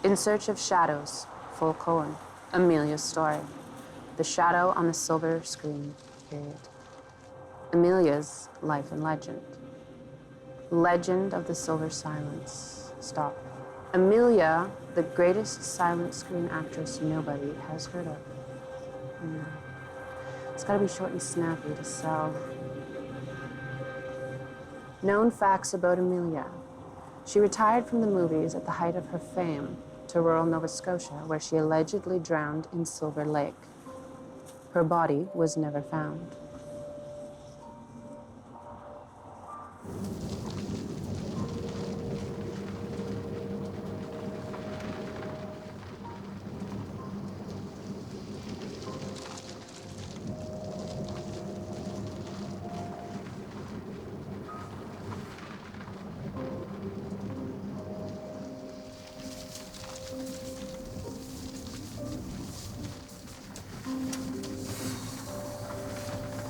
In Search of Shadows, full colon, Amelia's story. The shadow on the silver screen, period. Amelia's life and legend. Legend of the Silver Silence, stop. Amelia, the greatest silent screen actress nobody has heard of. It's gotta be short and snappy to sell. Known facts about Amelia. She retired from the movies at the height of her fame to rural Nova Scotia, where she allegedly drowned in Silver Lake. Her body was never found.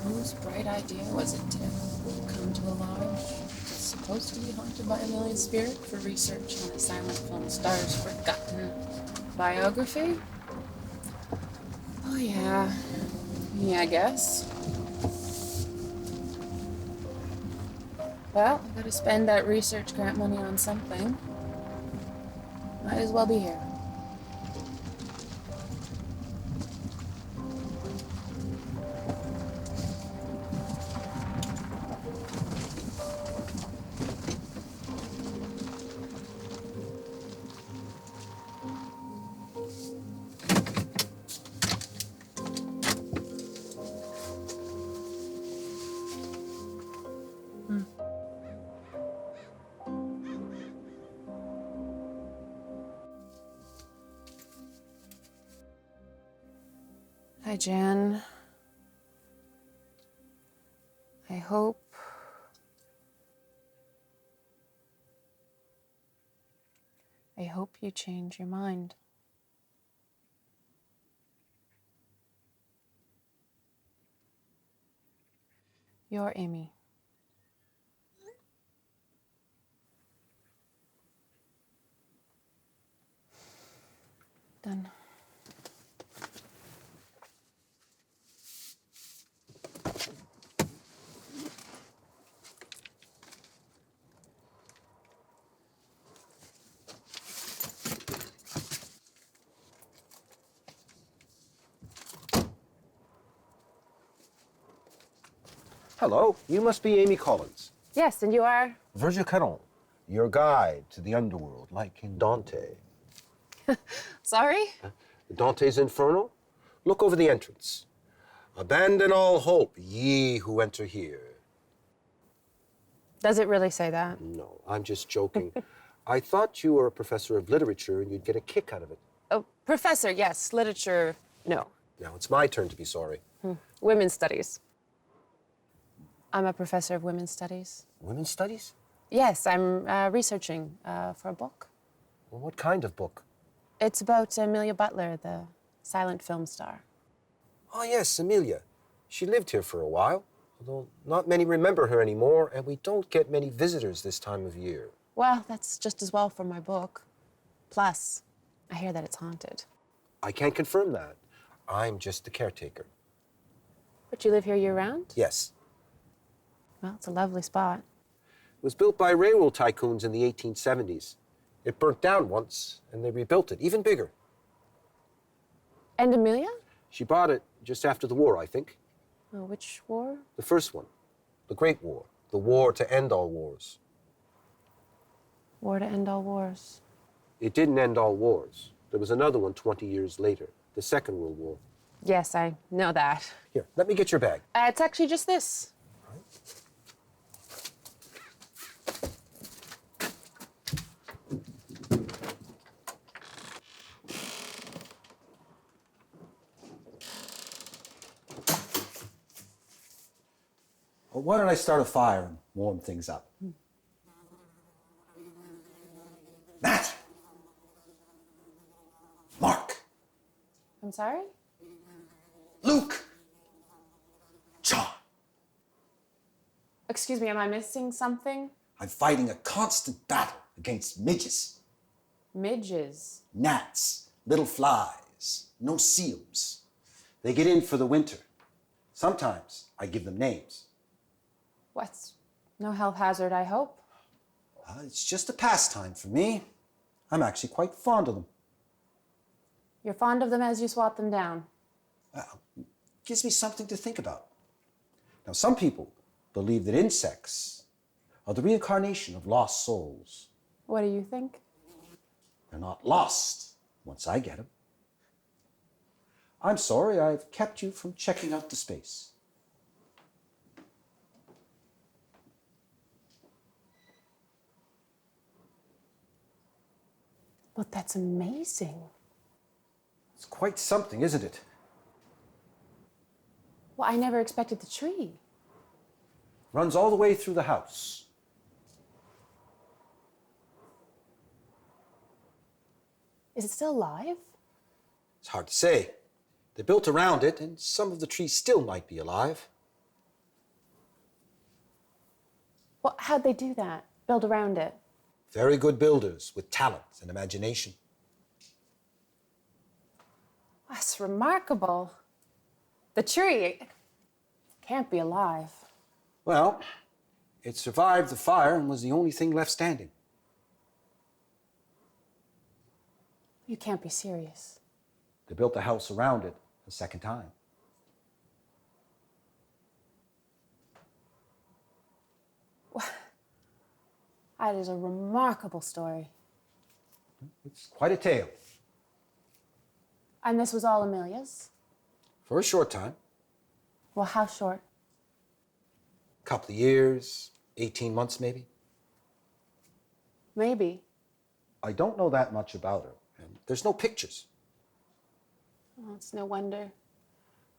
Whose bright idea was it to come to a lodge that's supposed to be haunted by Amelia's spirit for research on a silent film star's forgotten biography? Oh, yeah. Yeah, I guess. Well, I gotta spend that research grant money on something. Might as well be here. Hi, Jan. I hope you change your mind. You're Amy. Done. Hello, you must be Amy Collins. Yes, and you are? Virgil Caron, your guide to the underworld, like in Dante. Sorry? Dante's Inferno? Look over the entrance. Abandon all hope, ye who enter here. Does it really say that? No, I'm just joking. I thought you were a professor of literature and you'd get a kick out of it. Oh, professor, yes. Literature, no. Now it's my turn to be sorry. Women's studies. I'm a professor of women's studies. Women's studies? Yes, I'm researching for a book. Well, what kind of book? It's about Amelia Butler, the silent film star. Oh, yes, Amelia. She lived here for a while, although not many remember her anymore, and we don't get many visitors this time of year. Well, that's just as well for my book. Plus, I hear that it's haunted. I can't confirm that. I'm just the caretaker. But you live here year-round? Yes. Well, it's a lovely spot. It was built by railroad tycoons in the 1870s. It burnt down once, and they rebuilt it, even bigger. And Amelia? She bought it just after the war, I think. Oh, which war? The first one. The Great War. The war to end all wars. War to end all wars. It didn't end all wars. There was another one 20 years later, the Second World War. Yes, I know that. Here, let me get your bag. It's actually just this. Well, why don't I start a fire and warm things up? Nat! Mark! I'm sorry? Luke! John! Excuse me, am I missing something? I'm fighting a constant battle against midges. Midges. Gnats, little flies, no seals. They get in for the winter. Sometimes I give them names. What's no health hazard, I hope? It's just a pastime for me. I'm actually quite fond of them. You're fond of them as you swat them down. Gives me something to think about. Now, some people believe that insects are the reincarnation of lost souls. What do you think? They're not lost once I get them. I'm sorry I've kept you from checking out the space. But that's amazing. It's quite something, isn't it? Well, I never expected the tree. Runs all the way through the house. Is it still alive? It's hard to say. They built around it, and some of the trees still might be alive. Well, how'd they do that? Build around it? Very good builders with talent and imagination. That's remarkable. The tree can't be alive. Well, it survived the fire and was the only thing left standing. You can't be serious. They built a house around it a second time. That is a remarkable story. It's quite a tale. And this was all Amelia's? For a short time. Well, how short? A couple of years, 18 months maybe. Maybe. I don't know that much about her. And there's no pictures. Well, it's no wonder.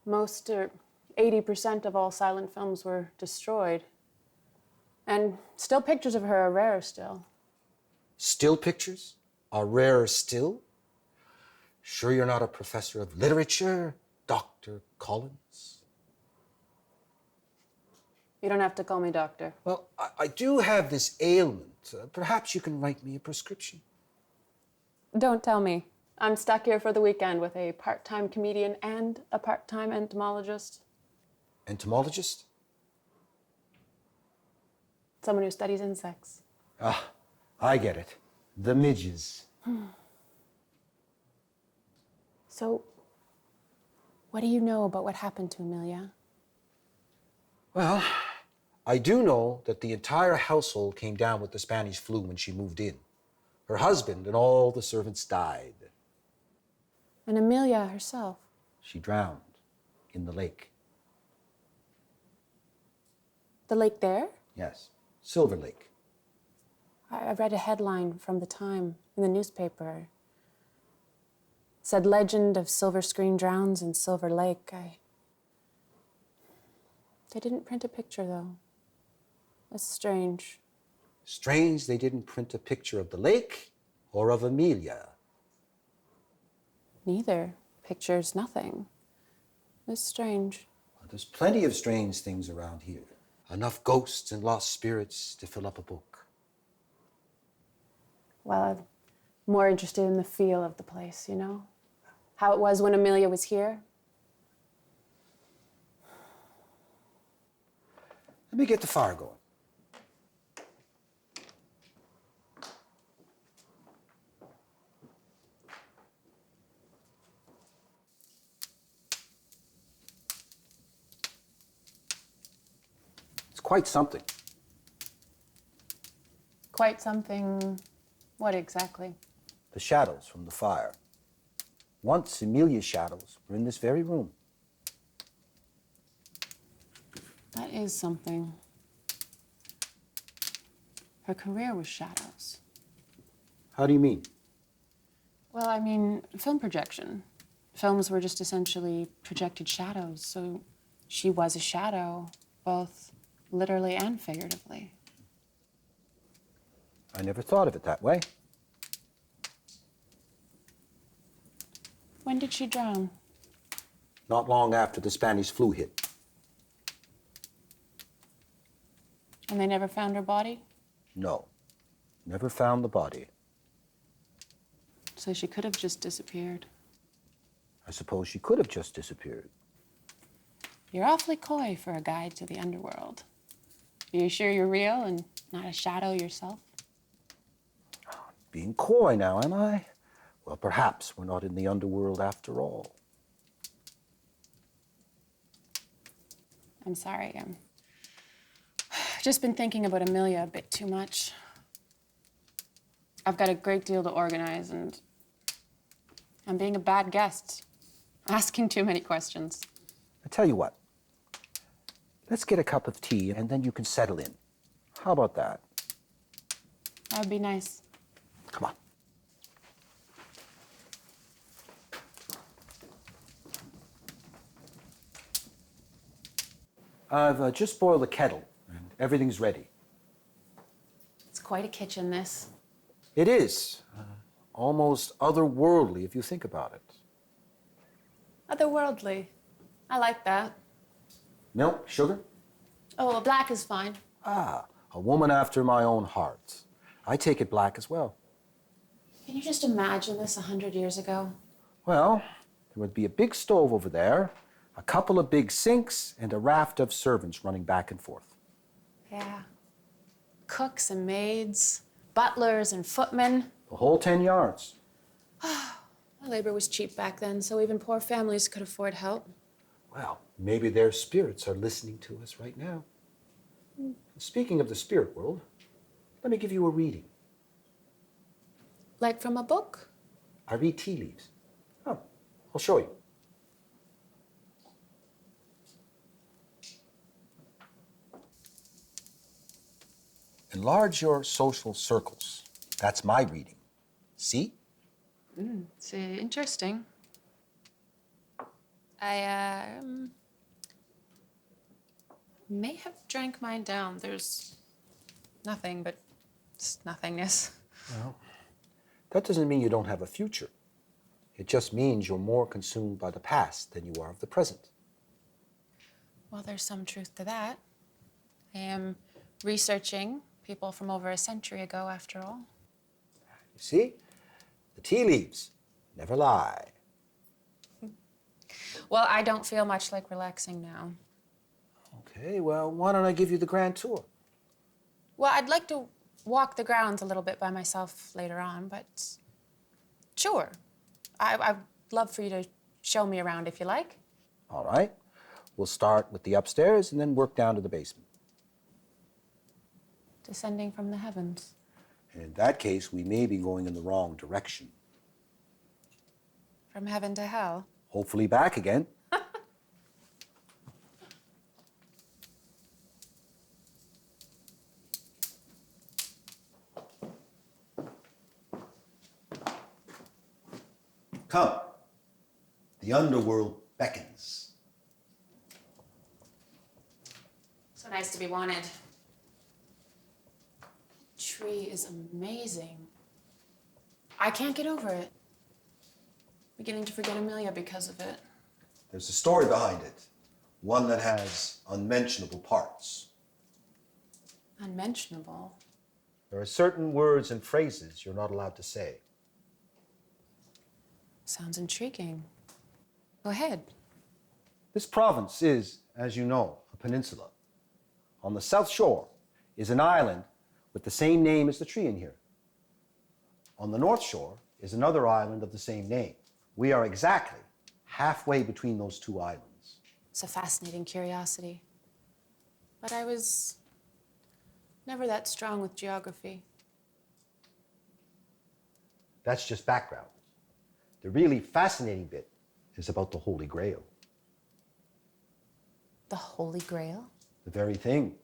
Most, or 80% of all silent films were destroyed. And still pictures of her are rare still. Still pictures are rarer still? Sure you're not a professor of literature, Dr. Collins? You don't have to call me doctor. Well, I do have this ailment. Perhaps you can write me a prescription. Don't tell me. I'm stuck here for the weekend with a part-time comedian and a part-time entomologist. Entomologist? Someone who studies insects. Ah, I get it. The midges. So, what do you know about what happened to Amelia? Well, I do know that the entire household came down with the Spanish flu when she moved in. Her husband and all the servants died. And Amelia herself? She drowned in the lake. The lake there? Yes, Silver Lake. I read a headline from the time in the newspaper. It said, "Legend of Silver Screen drowns in Silver Lake." They didn't print a picture, though. That's strange. Strange they didn't print a picture of the lake or of Amelia. Neither. Pictures, nothing. It's strange. Well, there's plenty of strange things around here. Enough ghosts and lost spirits to fill up a book. Well, I'm more interested in the feel of the place, you know? How it was when Amelia was here. Let me get the fire going. It's quite something. Quite something. What exactly? The shadows from the fire. Once Amelia's shadows were in this very room. That is something. Her career was shadows. How do you mean? Well, I mean, film projection. Films were just essentially projected shadows, so she was a shadow, both literally and figuratively. I never thought of it that way. When did she drown? Not long after the Spanish flu hit. And they never found her body? No, never found the body. So she could have just disappeared. I suppose she could have just disappeared. You're awfully coy for a guide to the underworld. Are you sure you're real and not a shadow yourself? Being coy now, am I? Well, perhaps we're not in the underworld after all. I'm sorry. I've just been thinking about Amelia a bit too much. I've got a great deal to organize, and I'm being a bad guest, asking too many questions. I tell you what, let's get a cup of tea and then you can settle in. How about that? That would be nice. Come on. I've just boiled the kettle and everything's ready. It's quite a kitchen, this. It is. Almost otherworldly if you think about it. Otherworldly. I like that. Milk, sugar? Oh, a black is fine. Ah, a woman after my own heart. I take it black as well. Can you just imagine this 100 years ago? Well, there would be a big stove over there, a couple of big sinks, and a raft of servants running back and forth. Yeah. Cooks and maids, butlers and footmen. The whole 10 yards. Labor was cheap back then, so even poor families could afford help. Well, maybe their spirits are listening to us right now. Speaking of the spirit world, let me give you a reading. Like from a book? I read tea leaves. Oh, I'll show you. Enlarge your social circles. That's my reading. See? It's interesting. I may have drank mine down. There's nothing but just nothingness. Well, that doesn't mean you don't have a future. It just means you're more consumed by the past than you are of the present. Well, there's some truth to that. I am researching people from over a century ago, after all. You see? The tea leaves never lie. Well, I don't feel much like relaxing now. Okay, well, why don't I give you the grand tour? Well, I'd like to walk the grounds a little bit by myself later on, but sure. I'd love for you to show me around if you like. All right. We'll start with the upstairs and then work down to the basement. Descending from the heavens. And in that case, we may be going in the wrong direction. From heaven to hell. Hopefully back again. Come. The underworld beckons. So nice to be wanted. Tree is amazing. I can't get over it. Beginning to forget Amelia because of it. There's a story behind it. One that has unmentionable parts. Unmentionable. There are certain words and phrases you're not allowed to say. Sounds intriguing. Go ahead. This province is, as you know, a peninsula. On the south shore is an island with the same name as the tree in here. On the north shore is another island of the same name. We are exactly halfway between those two islands. It's a fascinating curiosity. But I was never that strong with geography. That's just background. The really fascinating bit is about the Holy Grail. The Holy Grail? The very thing.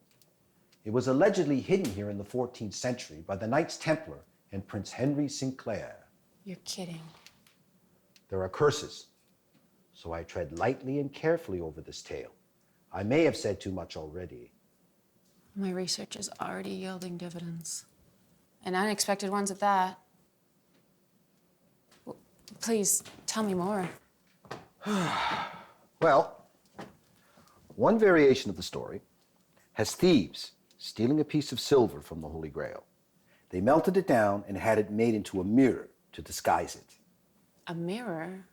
It was allegedly hidden here in the 14th century by the Knights Templar and Prince Henry Sinclair. You're kidding. There are curses, so I tread lightly and carefully over this tale. I may have said too much already. My research is already yielding dividends. And unexpected ones at that. Please, tell me more. Well, one variation of the story has thieves stealing a piece of silver from the Holy Grail. They melted it down and had it made into a mirror to disguise it. A mirror?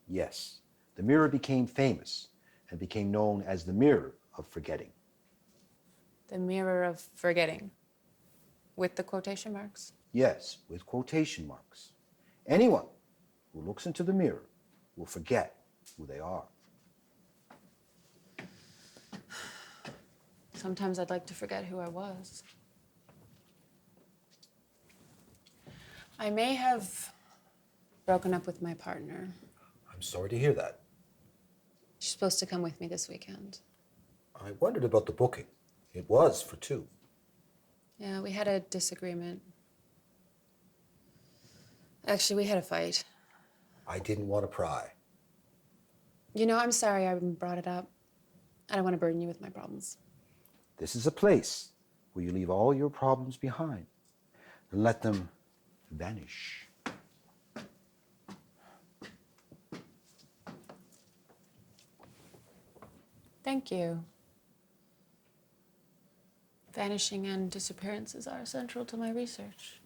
Yes, the mirror became famous and became known as the mirror of forgetting. The mirror of forgetting. With the quotation marks? Yes, with quotation marks. Anyone who looks into the mirror will forget who they are. Sometimes I'd like to forget who I was. I may have broken up with my partner. I'm sorry to hear that. She's supposed to come with me this weekend. I wondered about the booking. It was for two. Yeah, we had a disagreement. Actually, we had a fight. I didn't want to pry. You know, I'm sorry I brought it up. I don't want to burden you with my problems. This is a place where you leave all your problems behind and let them vanish. Thank you. Vanishing and disappearances are central to my research.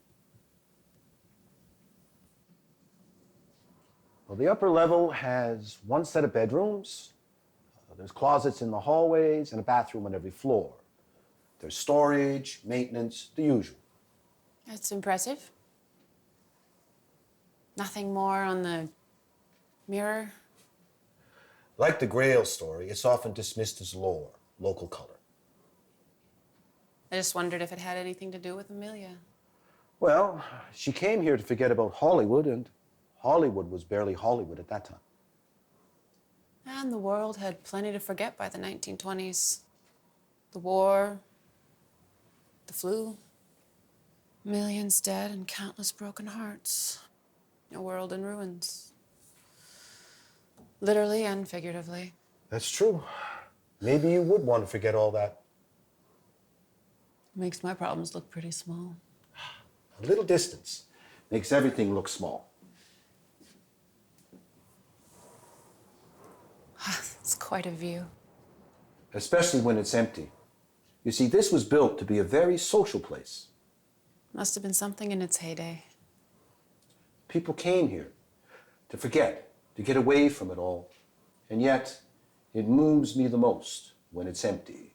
Well, the upper level has one set of bedrooms. There's closets in the hallways and a bathroom on every floor. There's storage, maintenance, the usual. That's impressive. Nothing more on the mirror? Like the Grail story, it's often dismissed as lore, local color. I just wondered if it had anything to do with Amelia. Well, she came here to forget about Hollywood, and Hollywood was barely Hollywood at that time. And the world had plenty to forget by the 1920s. The war, the flu, millions dead and countless broken hearts. A world in ruins. Literally and figuratively. That's true. Maybe you would want to forget all that. Makes my problems look pretty small. A little distance. Makes everything look small. It's quite a view. Especially when it's empty. You see, this was built to be a very social place. Must have been something in its heyday. People came here to forget, to get away from it all. And yet, it moves me the most when it's empty.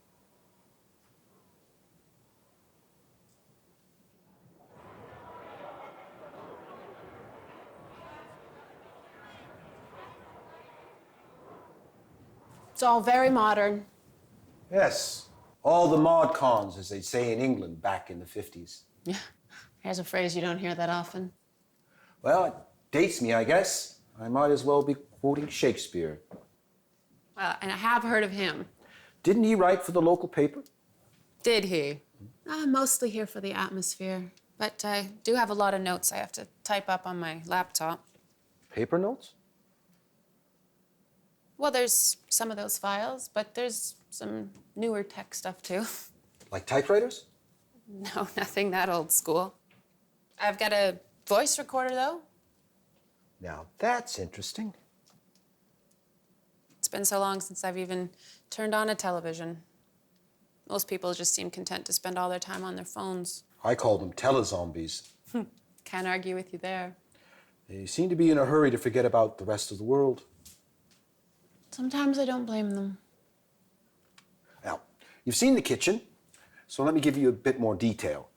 It's all very modern. Yes, all the mod cons, as they say in England back in the 50s. Yeah, here's a phrase you don't hear that often. Well, it dates me, I guess. I might as well be quoting Shakespeare. And I have heard of him. Didn't he write for the local paper? Did he? Mostly here for the atmosphere. But I do have a lot of notes I have to type up on my laptop. Paper notes? Well, there's some of those files, but there's some newer tech stuff too. Like typewriters? No, nothing that old school. I've got a voice recorder, though. Now, that's interesting. It's been so long since I've even turned on a television. Most people just seem content to spend all their time on their phones. I call them telezombies. Can't argue with you there. They seem to be in a hurry to forget about the rest of the world. Sometimes I don't blame them. Now, you've seen the kitchen, so let me give you a bit more detail.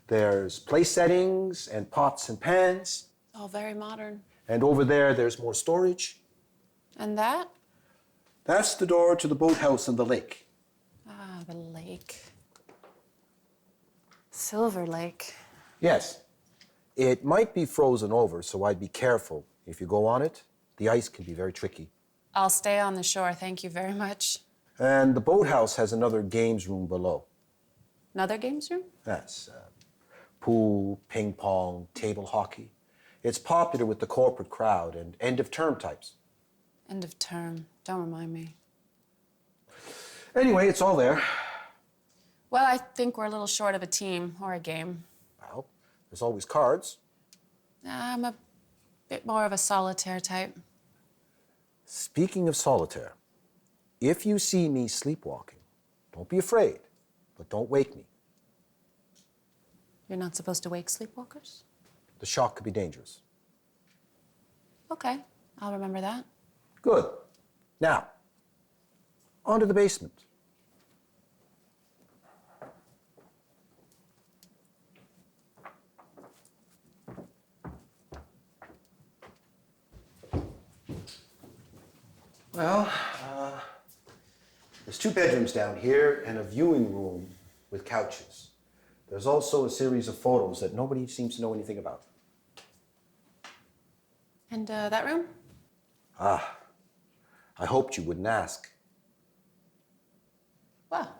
There's place settings and pots and pans. All very modern. And over there, there's more storage. And that? That's the door to the boathouse and the lake. Ah, the lake. Silver Lake. Yes. It might be frozen over, so I'd be careful. If you go on it, the ice can be very tricky. I'll stay on the shore, thank you very much. And the boathouse has another games room below. Another games room? Yes. Pool, ping pong, table hockey. It's popular with the corporate crowd and end-of-term types. End of term. Don't remind me. Anyway, it's all there. Well, I think we're a little short of a team or a game. Well, there's always cards. I'm a bit more of a solitaire type. Speaking of solitaire, if you see me sleepwalking, don't be afraid, but don't wake me. You're not supposed to wake sleepwalkers? The shock could be dangerous. Okay, I'll remember that. Good. Now, on to the basement. Well, there's 2 bedrooms down here and a viewing room with couches. There's also a series of photos that nobody seems to know anything about. And that room? Ah, I hoped you wouldn't ask. Well,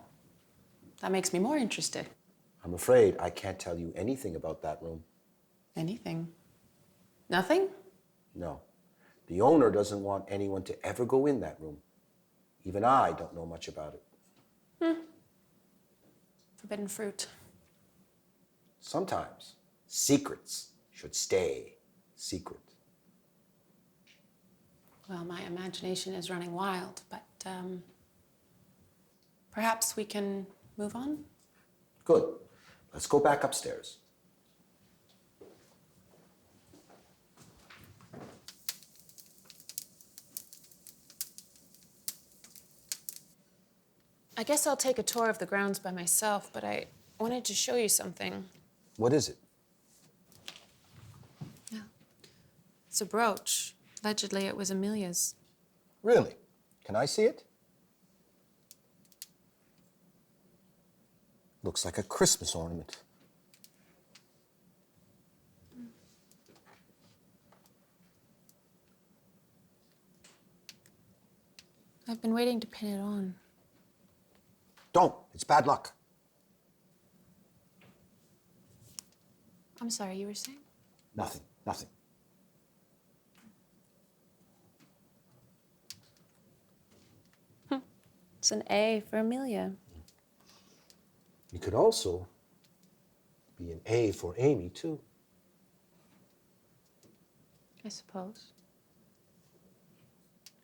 that makes me more interested. I'm afraid I can't tell you anything about that room. Anything? Nothing? No. The owner doesn't want anyone to ever go in that room. Even I don't know much about it. Forbidden fruit. Sometimes secrets should stay secret. Well, my imagination is running wild, but perhaps we can move on? Good. Let's go back upstairs. I guess I'll take a tour of the grounds by myself, but I wanted to show you something. What is it? Yeah. It's a brooch. Allegedly, it was Amelia's. Really? Can I see it? Looks like a Christmas ornament. I've been waiting to pin it on. Don't. It's bad luck. I'm sorry, you were saying? Nothing. Nothing. It's an A for Amelia. It could also be an A for Amy, too. I suppose.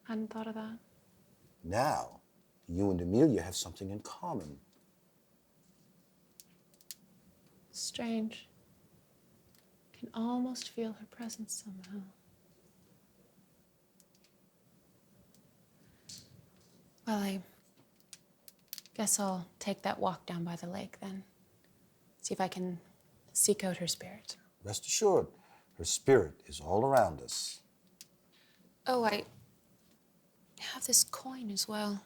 Hadn't thought of that. Now, you and Amelia have something in common. Strange. Can almost feel her presence somehow. Well, I guess I'll take that walk down by the lake then. See if I can seek out her spirit. Rest assured, her spirit is all around us. Oh, I have this coin as well.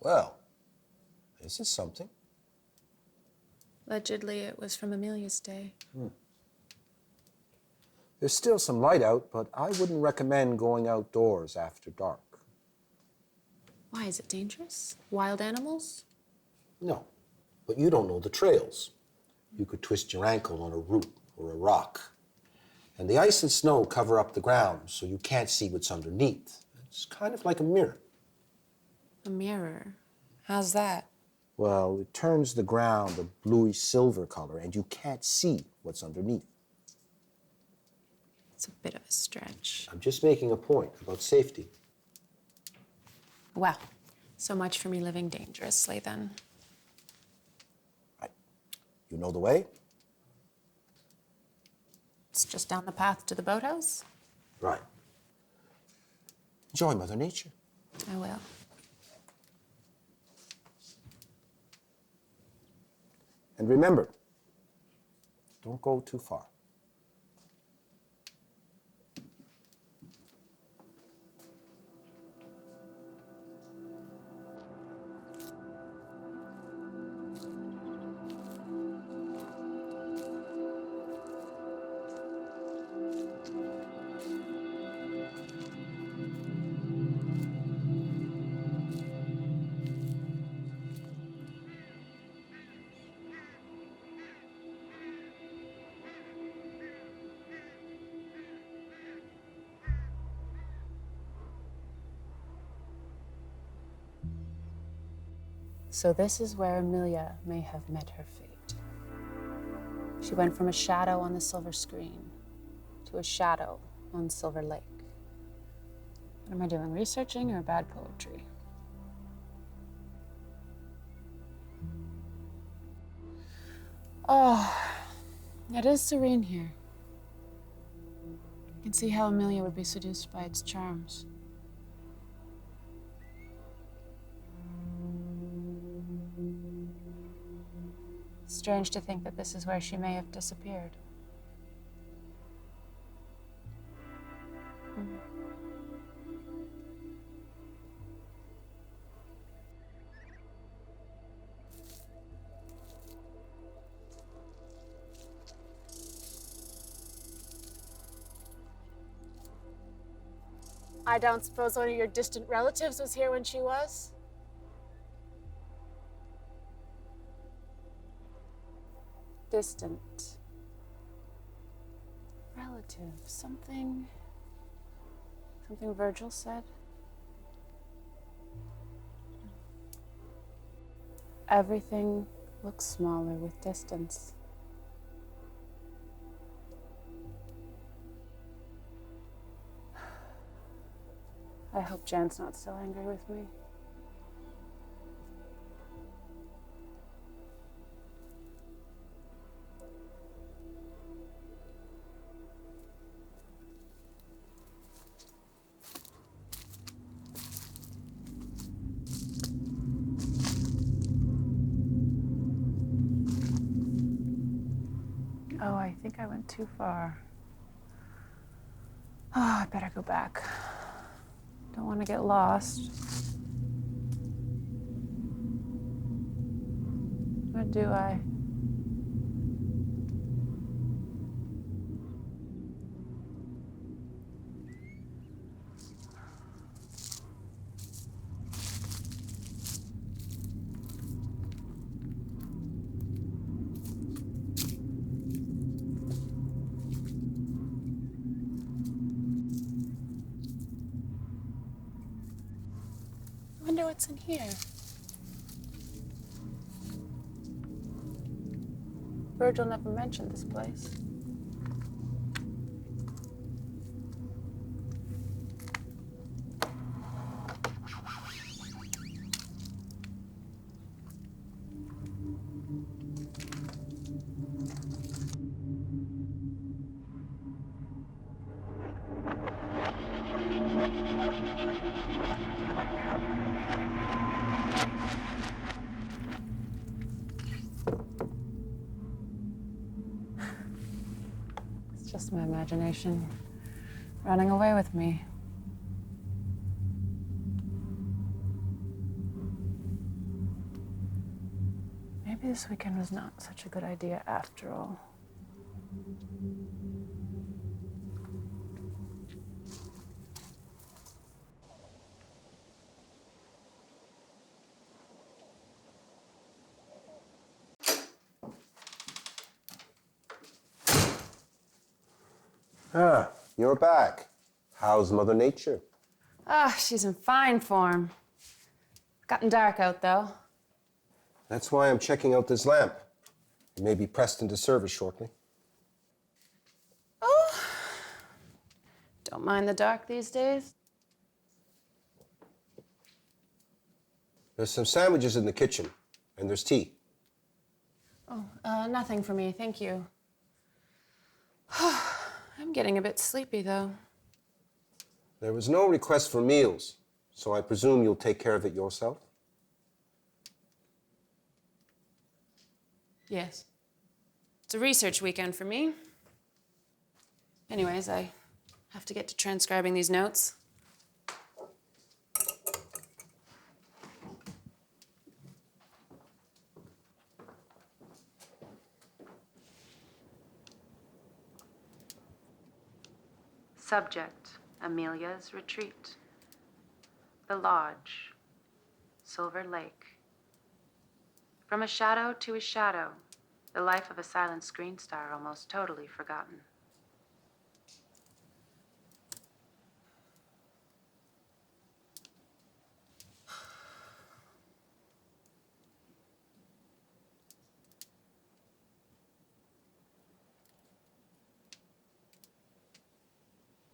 Well, this is something. Allegedly, it was from Amelia's day. There's still some light out, but I wouldn't recommend going outdoors after dark. Why, is it dangerous? Wild animals? No, but you don't know the trails. You could twist your ankle on a root or a rock. And the ice and snow cover up the ground, so you can't see what's underneath. It's kind of like a mirror. A mirror? How's that? Well, it turns the ground a bluish silver color, and you can't see what's underneath. It's a bit of a stretch. I'm just making a point about safety. Well, so much for me living dangerously then. Right. You know the way? It's just down the path to the boathouse? Right. Enjoy Mother Nature. I will. And remember, don't go too far. So this is where Amelia may have met her fate. She went from a shadow on the silver screen to a shadow on Silver Lake. What am I doing, researching or bad poetry? Oh, it is serene here. I can see how Amelia would be seduced by its charms. Strange to think that this is where she may have disappeared. I don't suppose one of your distant relatives was here when she was? Distant. Relative. Something Virgil said? Everything looks smaller with distance. I hope Jan's not still angry with me. Oh, I think I went too far. Oh, I better go back. Don't want to get lost. Or do I? I wonder what's in here. Virgil never mentioned this place. It's just my imagination running away with me. Maybe this weekend was not such a good idea after all. Ah, you're back. How's Mother Nature? Ah, she's in fine form. Gotten dark out, though. That's why I'm checking out this lamp. It may be pressed into service shortly. Oh, don't mind the dark these days. There's some sandwiches in the kitchen, and there's tea. Oh, nothing for me, thank you. I'm getting a bit sleepy, though. There was no request for meals, so I presume you'll take care of it yourself? Yes. It's a research weekend for me. Anyways, I have to get to transcribing these notes. Subject, Amelia's Retreat. The Lodge, Silver Lake. From a shadow to a shadow, the life of a silent screen star almost totally forgotten.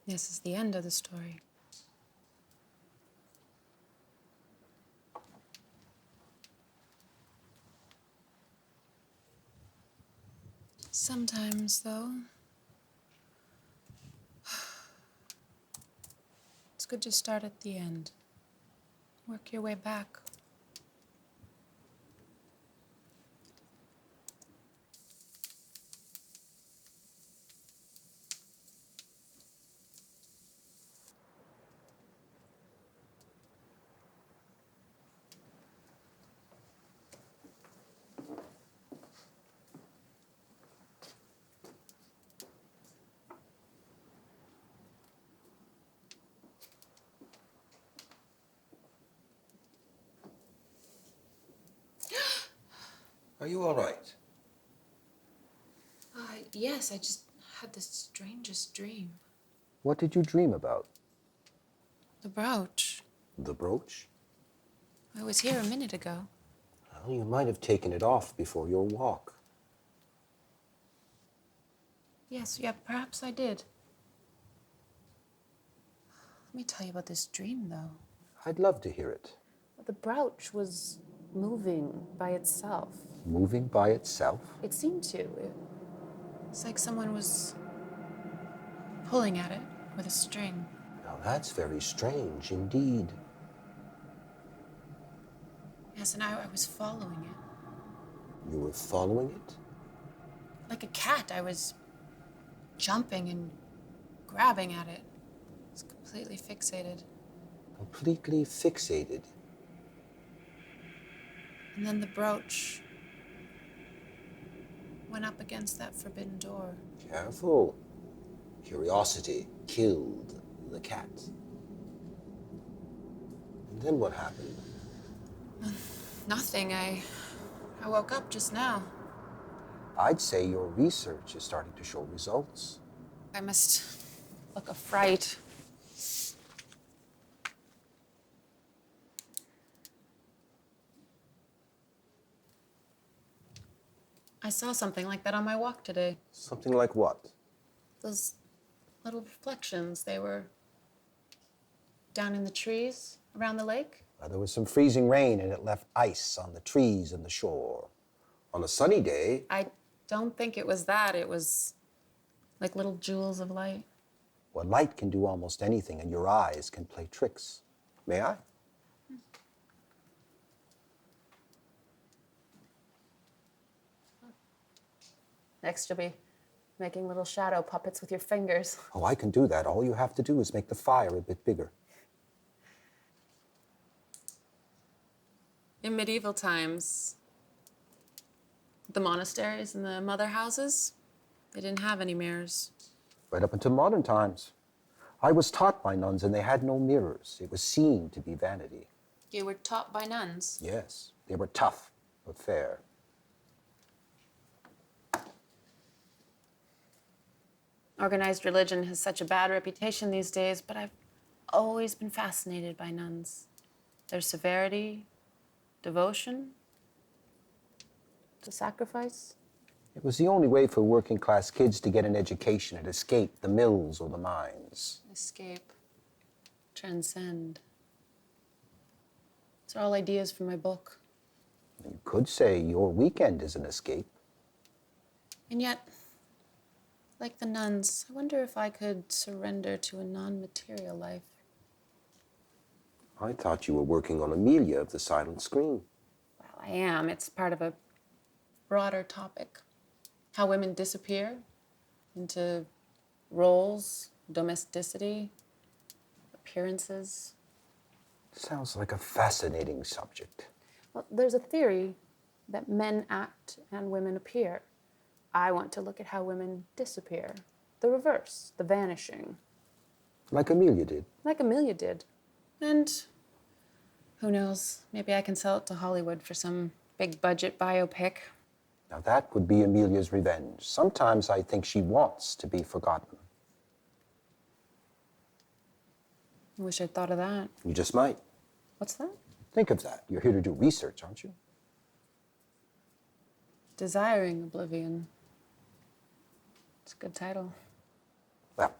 This is the end of the story. Sometimes, though. It's good to start at the end. Work your way back. Are you all right? Yes, I just had the strangest dream. What did you dream about? The brooch. The brooch? I was here a minute ago. Well, you might have taken it off before your walk. Yes, yeah, perhaps I did. Let me tell you about this dream, though. I'd love to hear it. The brooch was moving by itself. Moving by itself? It seemed to. It's like someone was pulling at it with a string. Now that's very strange indeed. Yes, and I was following it. You were following it? Like a cat, I was jumping and grabbing at it. I was completely fixated. Completely fixated. And then the brooch went up against that forbidden door. Careful. Curiosity killed the cat. And then what happened? Nothing. I woke up just now. I'd say your research is starting to show results. I must look a fright. I saw something like that on my walk today. Something like what? Those little reflections, they were down in the trees around the lake. There was some freezing rain and it left ice on the trees and the shore. On a sunny day, I don't think it was that. It was like little jewels of light. well, light can do almost anything and your eyes can play tricks. May I? Next, you'll be making little shadow puppets with your fingers. Oh, I can do that. All you have to do is make the fire a bit bigger. In medieval times, the monasteries and the mother houses, they didn't have any mirrors. Right up until modern times. I was taught by nuns and they had no mirrors. It was seen to be vanity. You were taught by nuns. Yes, they were tough but fair. Organized religion has such a bad reputation these days, but I've always been fascinated by nuns. Their severity, devotion, the sacrifice. It was the only way for working class kids to get an education and escape the mills or the mines. Escape. Transcend. These are all ideas from my book. You could say your weekend is an escape. And yet, like the nuns, I wonder if I could surrender to a non-material life. I thought you were working on Amelia of the Silent Screen. Well, I am. It's part of a broader topic. How women disappear into roles, domesticity, appearances. Sounds like a fascinating subject. Well, there's a theory that men act and women appear. I want to look at how women disappear. The reverse, the vanishing. Like Amelia did. Like Amelia did. And who knows, maybe I can sell it to Hollywood for some big budget biopic. Now that would be Amelia's revenge. Sometimes I think she wants to be forgotten. I wish I'd thought of that. You just might. What's that? Think of that. You're here to do research, aren't you? Desiring Oblivion. It's a good title. Well,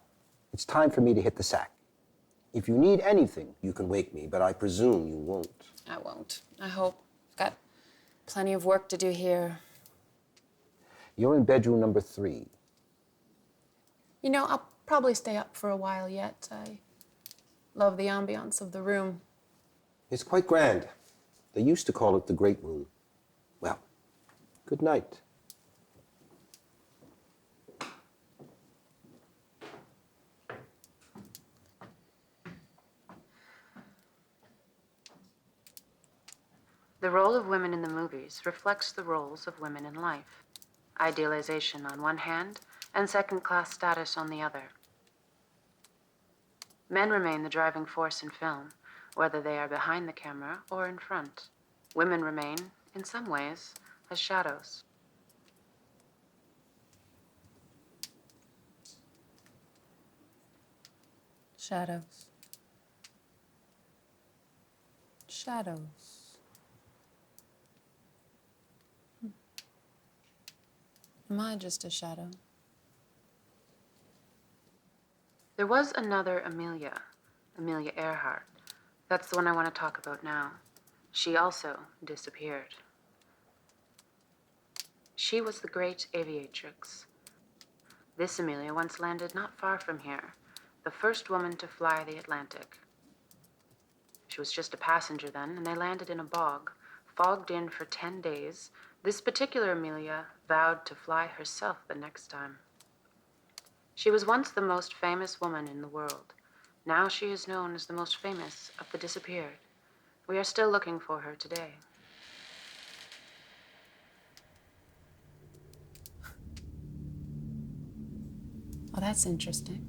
it's time for me to hit the sack. If you need anything, you can wake me, but I presume you won't. I won't. I hope. I've got plenty of work to do here. You're in bedroom number 3. You know, I'll probably stay up for a while yet. I love the ambiance of the room. It's quite grand. They used to call it the Great Room. Well, good night. The role of women in the movies reflects the roles of women in life. Idealization on one hand, and second-class status on the other. Men remain the driving force in film, whether they are behind the camera or in front. Women remain, in some ways, as shadows. Shadows. Shadows. Am I just a shadow? There was another Amelia, Amelia Earhart. That's the one I want to talk about now. She also disappeared. She was the great aviatrix. This Amelia once landed not far from here, the first woman to fly the Atlantic. She was just a passenger then, and they landed in a bog, fogged in for 10 days. This particular Amelia vowed to fly herself the next time. She was once the most famous woman in the world. Now she is known as the most famous of the disappeared. We are still looking for her today. Oh, that's interesting.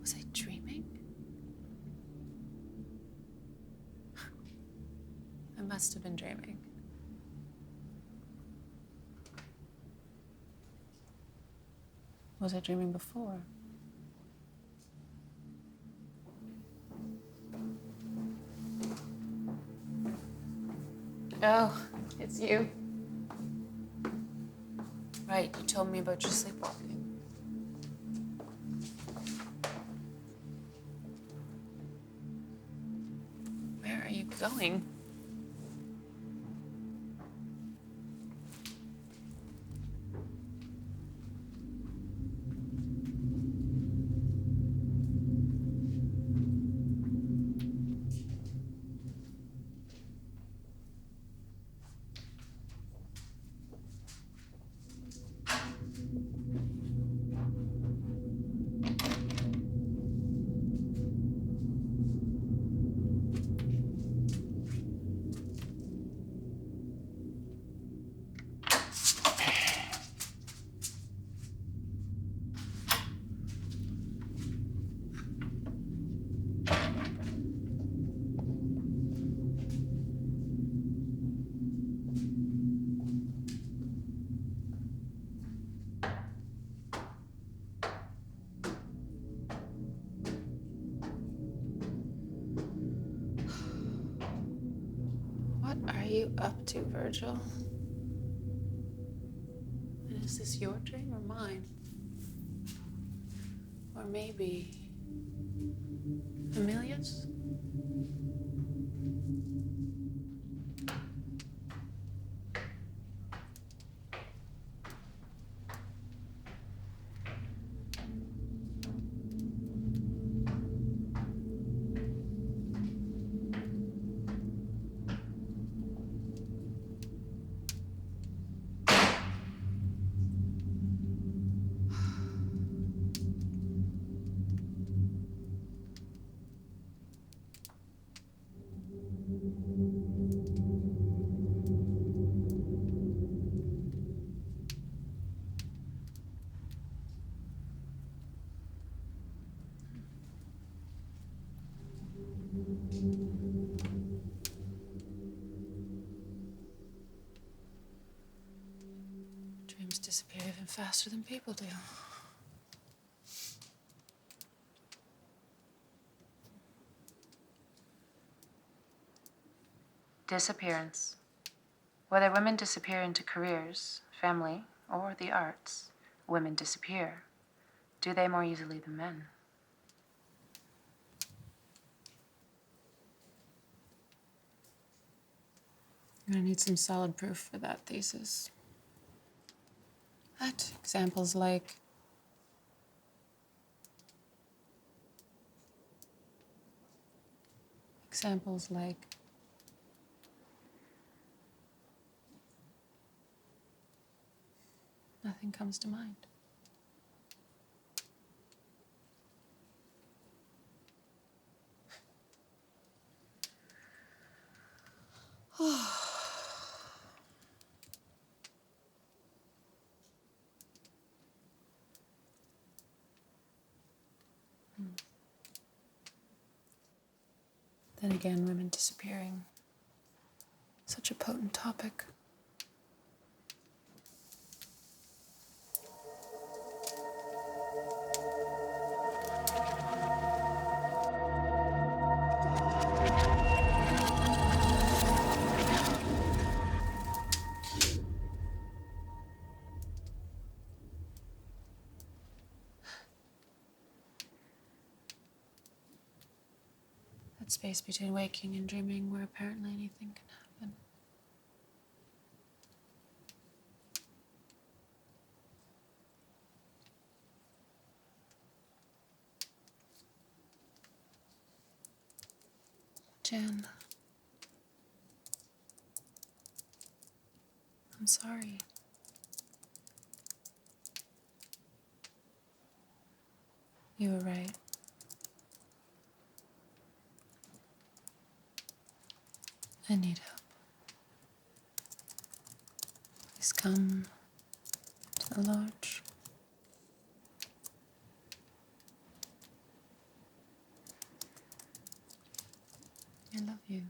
Was I dreaming? I must have been dreaming. Was I dreaming before? Oh, it's you. Right, you told me about your sleepwalking. Where are you going? What are you up to, Virgil? And is this your dream or mine? Or maybe Amelia's? Spirits disappear even faster than people do. Disappearance. Whether women disappear into careers, family, or the arts, women disappear. Do they more easily than men? I'm gonna need some solid proof for that thesis. That examples like nothing comes to mind. Then again, women disappearing. Such a potent topic. That space between waking and dreaming where apparently anything can happen. Jen, I'm sorry. You were right. I need help. Please come to the lodge. I love you.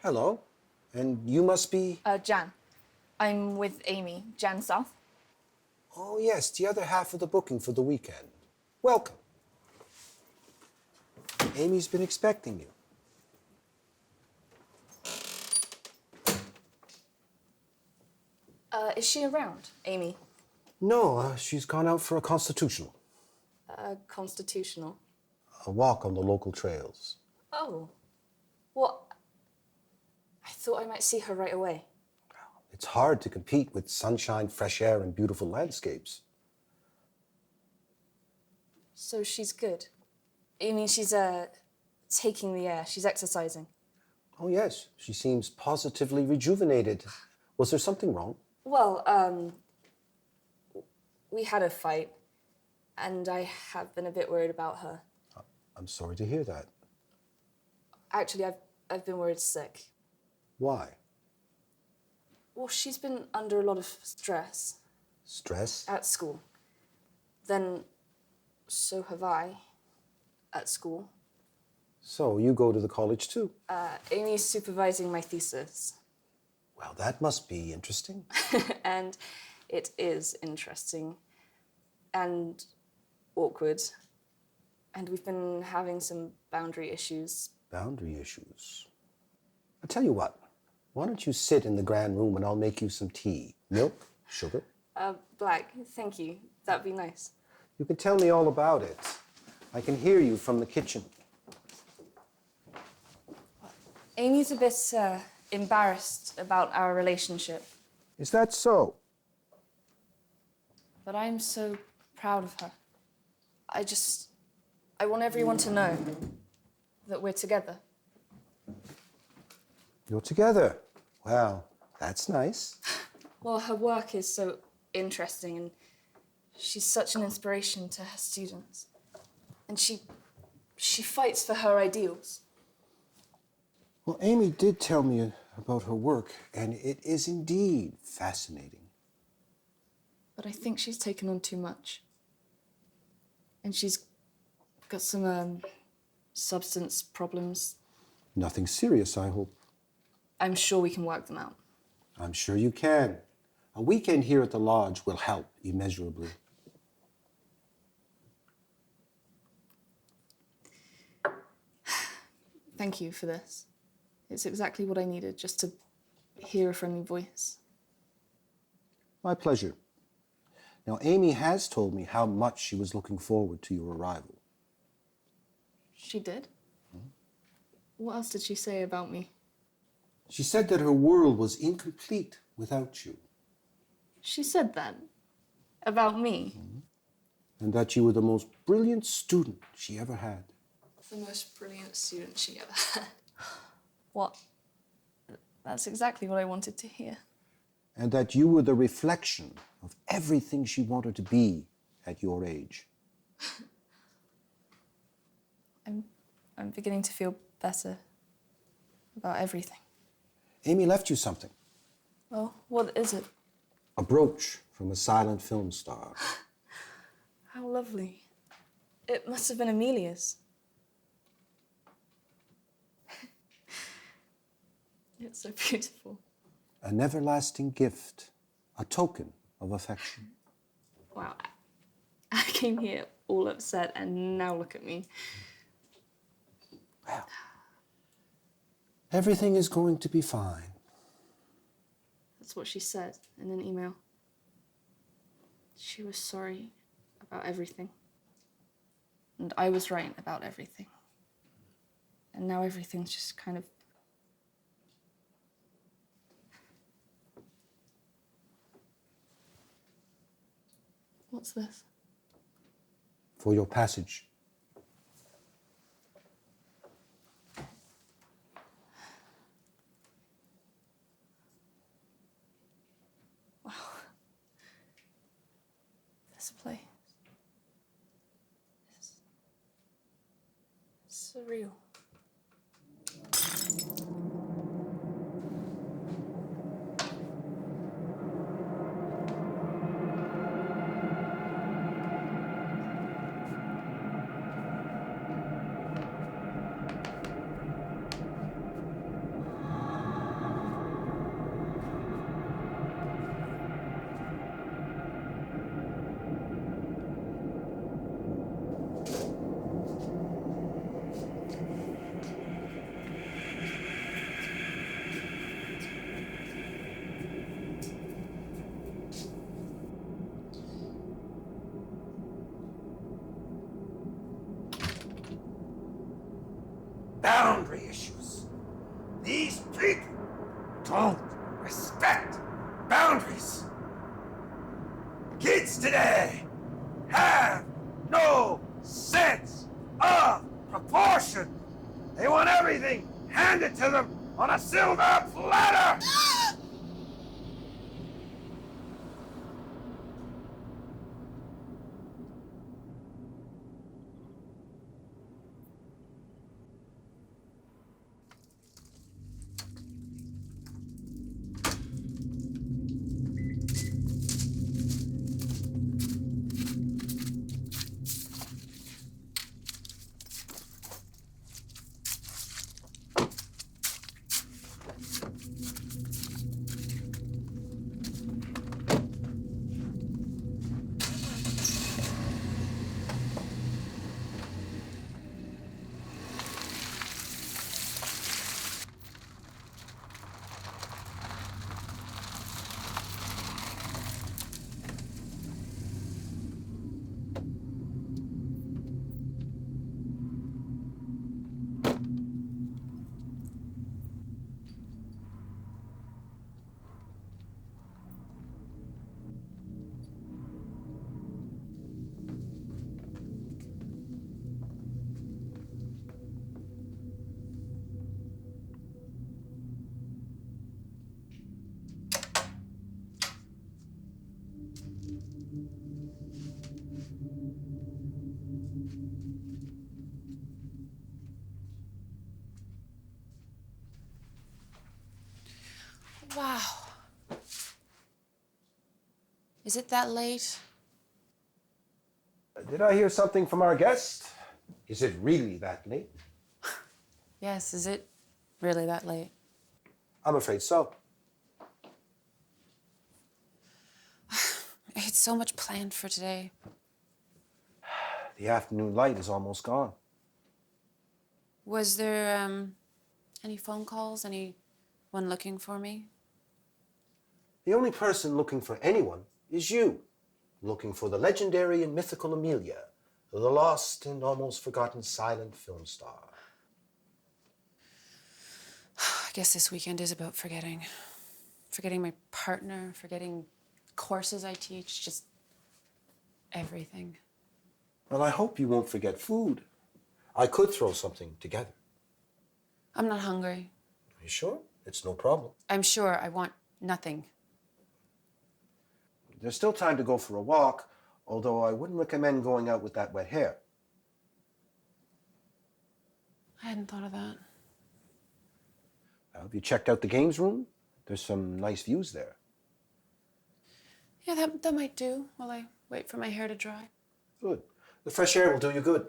Hello. And you must be... Jan. I'm with Amy. Jan South. Oh, yes, the other half of the booking for the weekend. Welcome. Amy's been expecting you. Is she around, Amy? No, she's gone out for a constitutional. Constitutional. A walk on the local trails. Oh. What? I thought I might see her right away. It's hard to compete with sunshine, fresh air, and beautiful landscapes. So she's good. You mean she's, taking the air, she's exercising? Oh, yes, she seems positively rejuvenated. Was there something wrong? Well, we had a fight, and I have been a bit worried about her. I'm sorry to hear that. Actually, I've been worried sick. Why? Well, she's been under a lot of stress Stress? at school. Then, so have I, at school. So you go to the college too? Amy's supervising my thesis. Well, that must be interesting. And it is interesting and awkward. And we've been having some boundary issues. Boundary issues. I'll tell you what. Why don't you sit in the grand room and I'll make you some tea? Milk? Sugar? Black, thank you. That'd be nice. You can tell me all about it. I can hear you from the kitchen. Amy's a bit embarrassed about our relationship, Is that so? but I'm so proud of her. I want everyone to know that we're together. You're together. Well, that's nice. Well, her work is so interesting and she's such an inspiration to her students. And she fights for her ideals. Well, Amy did tell me about her work, and it is indeed fascinating. But I think she's taken on too much. And she's got some substance problems. Nothing serious, I hope. I'm sure we can work them out. I'm sure you can. A weekend here at the lodge will help immeasurably. Thank you for this. It's exactly what I needed, just to hear a friendly voice. My pleasure. Now, Amy has told me how much she was looking forward to your arrival. She did? What else did she say about me? She said that her world was incomplete without you, She said that? About me? and that you were the most brilliant student she ever had. The most brilliant student she ever had. What? That's exactly what I wanted to hear. And that you were the reflection of everything she wanted to be at your age. I'm beginning to feel better about everything. Amy left you something. Well, what is it? A brooch from a silent film star. How lovely. It must have been Amelia's. It's so beautiful. An everlasting gift, a token of affection. Wow. I came here all upset and now look at me. Well, everything is going to be fine. That's what she said in an email. She was sorry about everything. And I was right about everything. And now everything's just kind of... What's this? For your passage. Wow. This place. It's surreal. don't respect boundaries. Kids today have no sense of proportion. They want everything handed to them on a silver platter. Wow. Is it that late? Did I hear something from our guest? Is it really that late? Yes, is it really that late? I'm afraid so. I had so much planned for today. The afternoon light is almost gone. Was there any phone calls? Anyone looking for me? The only person looking for anyone is you, looking for the legendary and mythical Amelia, the lost and almost forgotten silent film star. I guess this weekend is about forgetting. Forgetting my partner, forgetting courses I teach, just everything. Well, I hope you won't forget food. I could throw something together. I'm not hungry. Are you sure? It's no problem. I'm sure I want nothing. There's still time to go for a walk, although I wouldn't recommend going out with that wet hair. I hadn't thought of that. Have you checked out the games room? There's some nice views there. Yeah, that might do while I wait for my hair to dry. Good. The fresh air will do you good.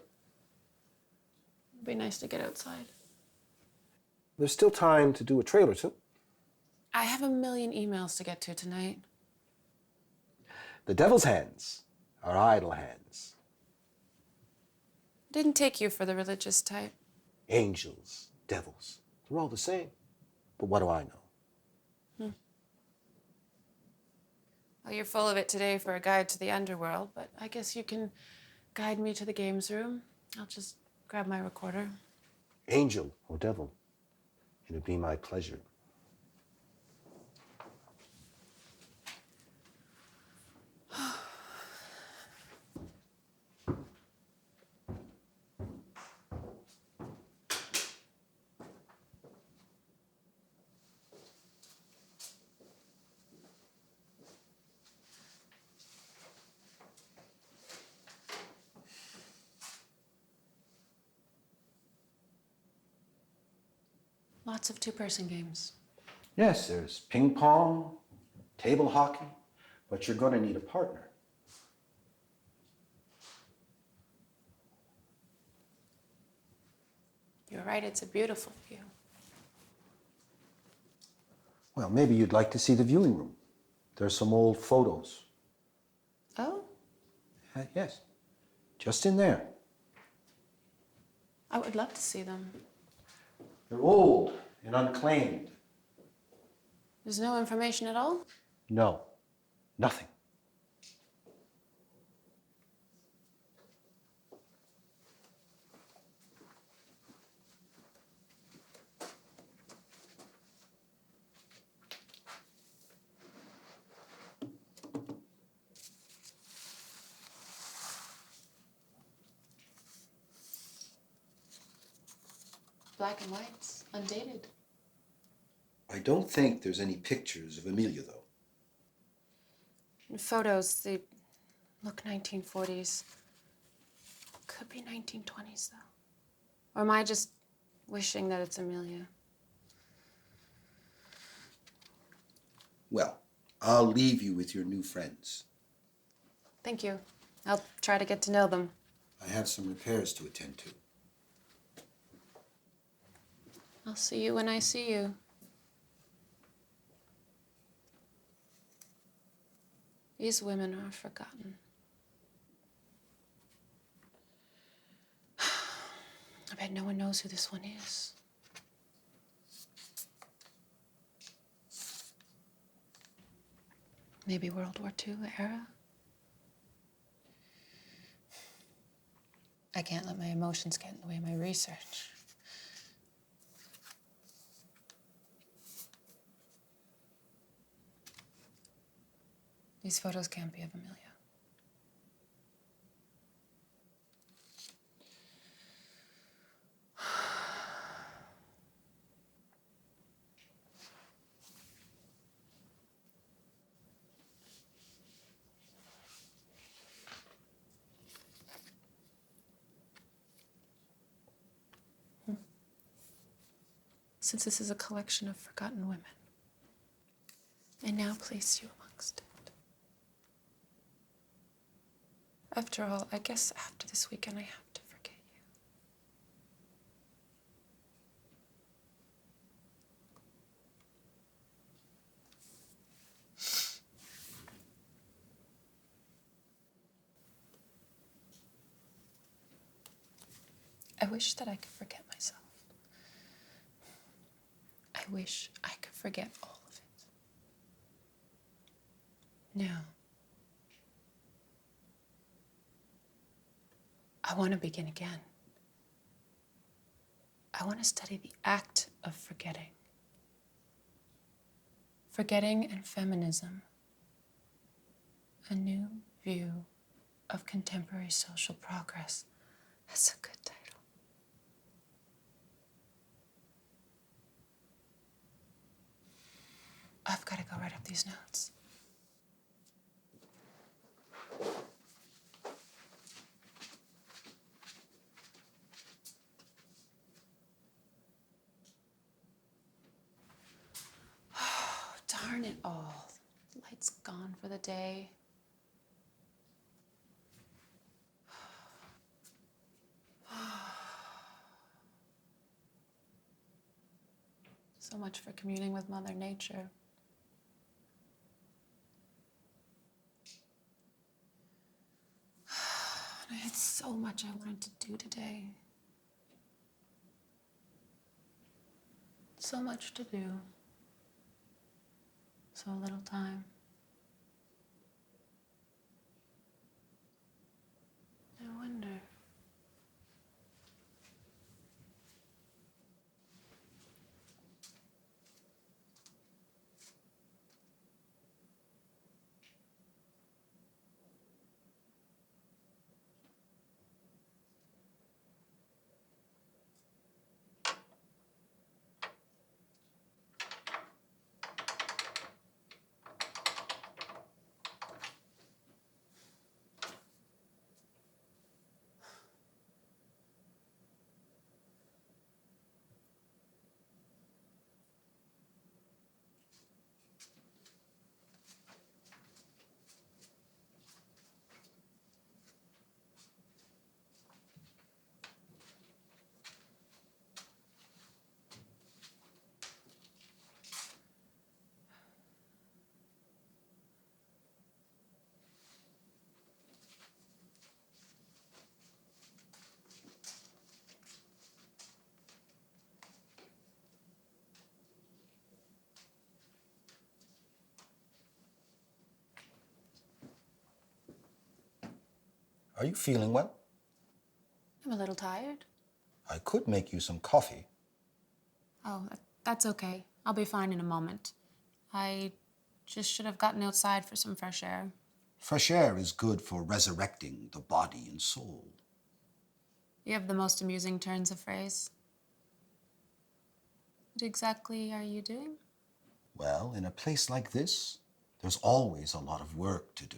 It'd be nice to get outside. There's still time to do a trail or two. I have a million emails to get to tonight. The devil's hands are idle hands. Didn't take you for the religious type. Angels, devils, they're all the same. But what do I know? Well, you're full of it today for a guide to the underworld, but I guess you can guide me to the games room. I'll just grab my recorder. Angel or devil, it'd be my pleasure. Lots of two-person games. Yes, there's ping pong, table hockey, but you're going to need a partner. You're right, it's a beautiful view. Well, maybe you'd like to see the viewing room. There's some old photos. Oh, Yes, just in there. I would love to see them. They're old and unclaimed. There's no information at all? No, nothing. black and whites, undated. I don't think there's any pictures of Amelia, though. Photos, they look 1940s. Could be 1920s, though. Or am I just wishing that it's Amelia? Well, I'll leave you with your new friends. Thank you. I'll try to get to know them. I have some repairs to attend to. I'll see you when I see you. These women are forgotten. I bet no one knows who this one is. Maybe World War II era? I can't let my emotions get in the way of my research. These photos can't be of Amelia. Since this is a collection of forgotten women, I now place you amongst it. After all, I guess after this weekend, I have to forget you. I wish that I could forget myself. I wish I could forget all of it. No. I want to begin again. I want to study the act of forgetting. Forgetting and Feminism. A new view of contemporary social progress. That's a good title. I've got to go write up these notes. Oh, darn it all. The light's gone for the day. So much for communing with Mother Nature. I had so much I wanted to do today. So much to do. So little time. I wonder. Are you feeling well? I'm a little tired. I could make you some coffee. Oh, that's okay. I'll be fine in a moment. I just should have gotten outside for some fresh air. Fresh air is good for resurrecting the body and soul. You have the most amusing turns of phrase. What exactly are you doing? Well, in a place like this, there's always a lot of work to do.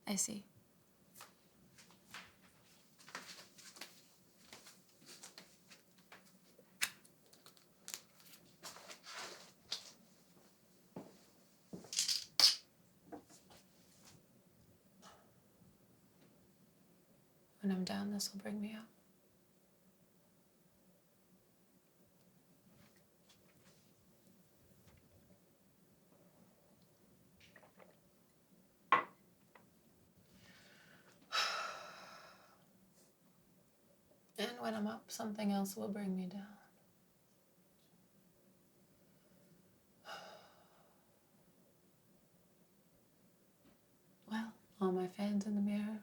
I see. When I'm down, this will bring me up. And when I'm up, something else will bring me down. Well, all my fans in the mirror.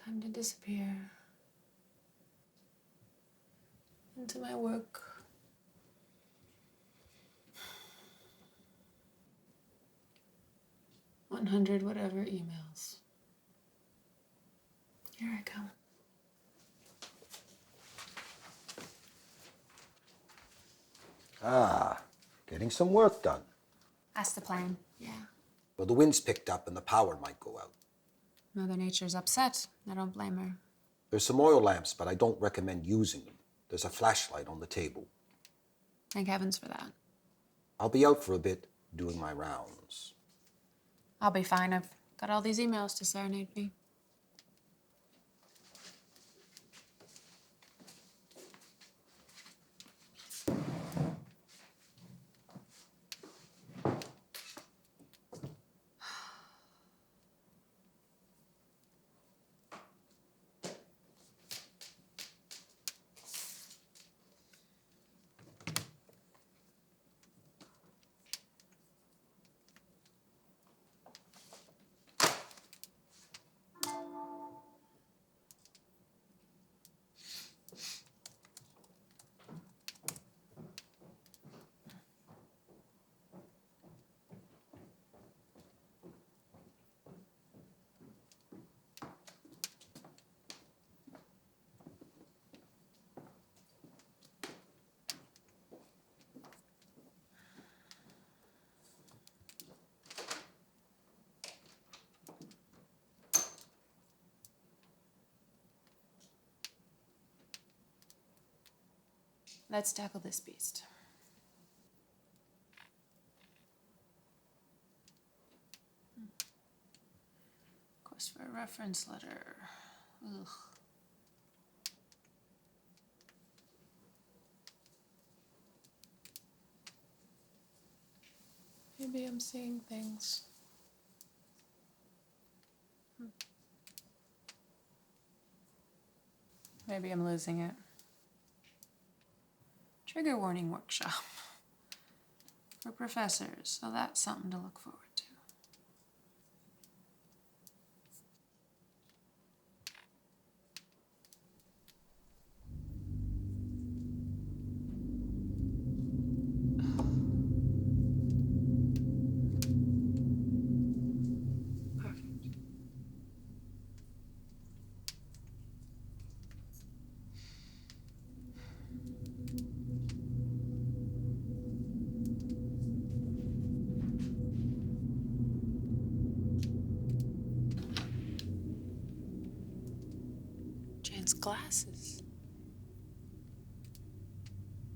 Time to disappear. Into my work. $100 whatever emails. Here I come. Ah, getting some work done. That's the plan, yeah. Well, the wind's picked up and the power might go out. Mother Nature's upset. I don't blame her. There's some oil lamps, but I don't recommend using them. There's a flashlight on the table. Thank heavens for that. I'll be out for a bit doing my rounds. I'll be fine. I've got all these emails to serenade me. Let's tackle this beast. Of course, for a reference letter. Ugh. Maybe I'm seeing things. Maybe I'm losing it. Trigger warning workshop for professors, so that's something to look forward to. Perfect. Jane's glasses.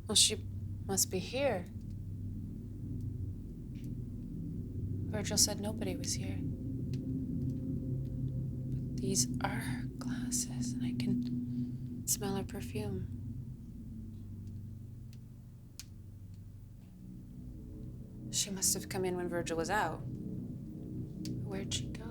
Well, she must be here. Virgil said nobody was here. But these are her glasses, and I can smell her perfume. She must have come in when Virgil was out. Where'd she go?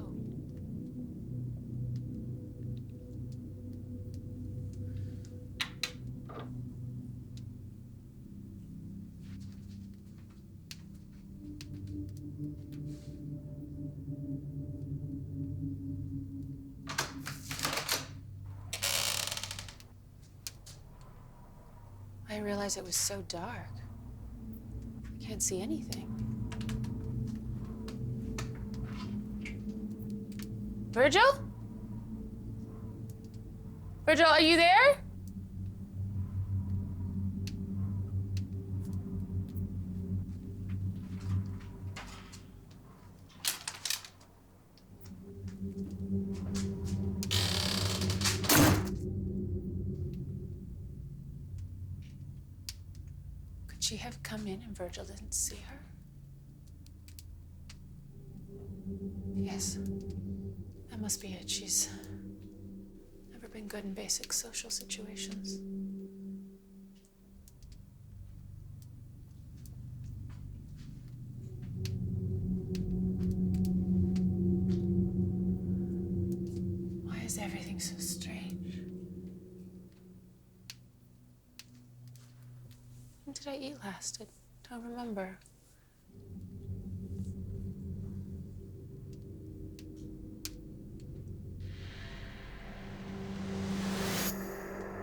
I realized it was so dark. I can't see anything. Virgil? Virgil, are you there? have come in and Virgil didn't see her? Yes. That must be it. She's never been good in basic social situations. Why is everything so strange? When did I eat last? I don't remember.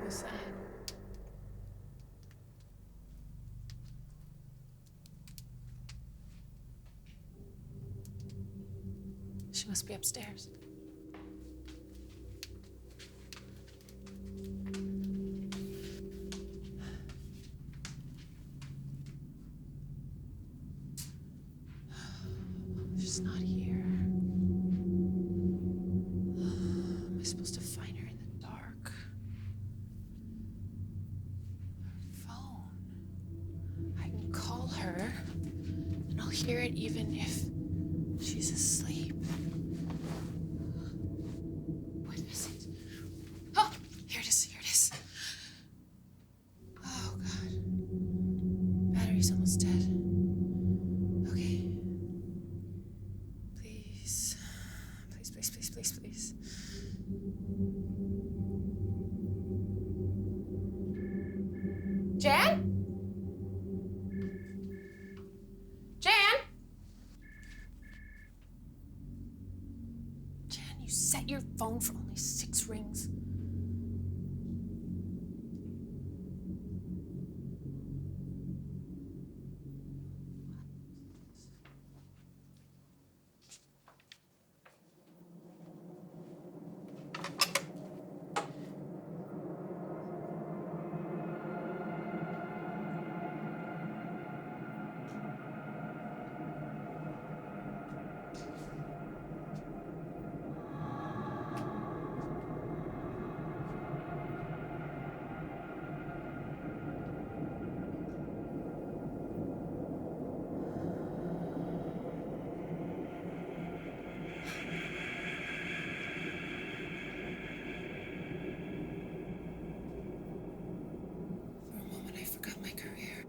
Who's that? She must be upstairs. She's not here. Am I supposed to find her in the dark? Her phone. I can call her, and I'll hear it even if she's asleep. What is it? Oh, here it is, here it is. Oh, God. Battery's almost dead. Okay. Please. Please, please, please, please, please. Jan? Jan? Jan, you set your phone for only 6 rings. For a moment, I forgot my career.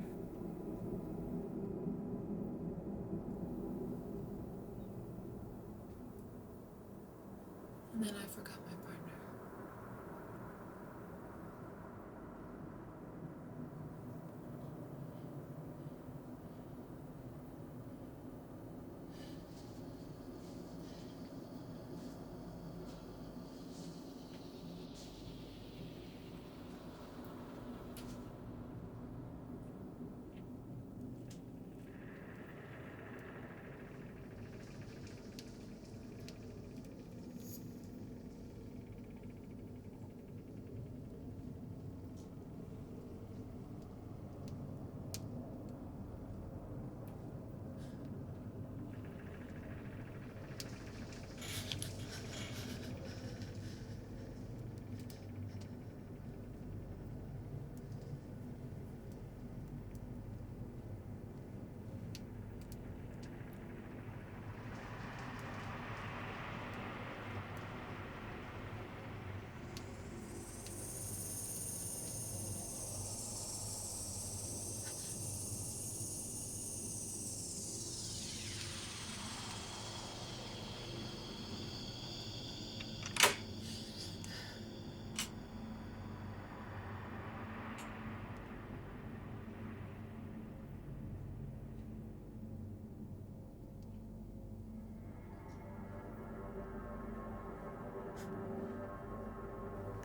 And then I forgot my partner.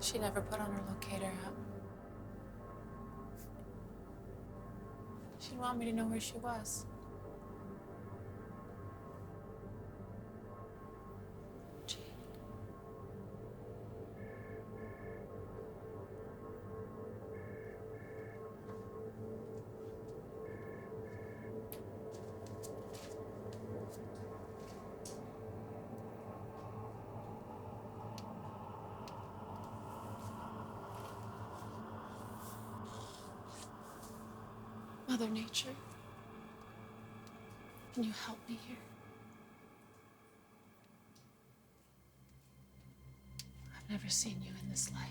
She never put on her locator app. She didn't want me to know where she was. Gee. Mother Nature, can you help me here? I've never seen you in this light.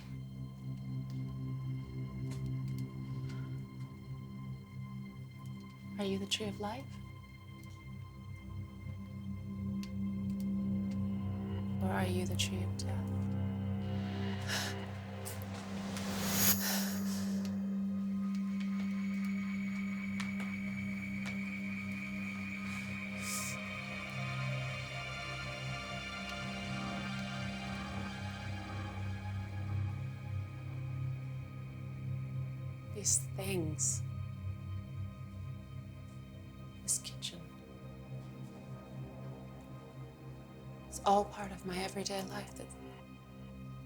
Are you the tree of life? Or are you the tree of death? These things. This kitchen. It's all part of my everyday life that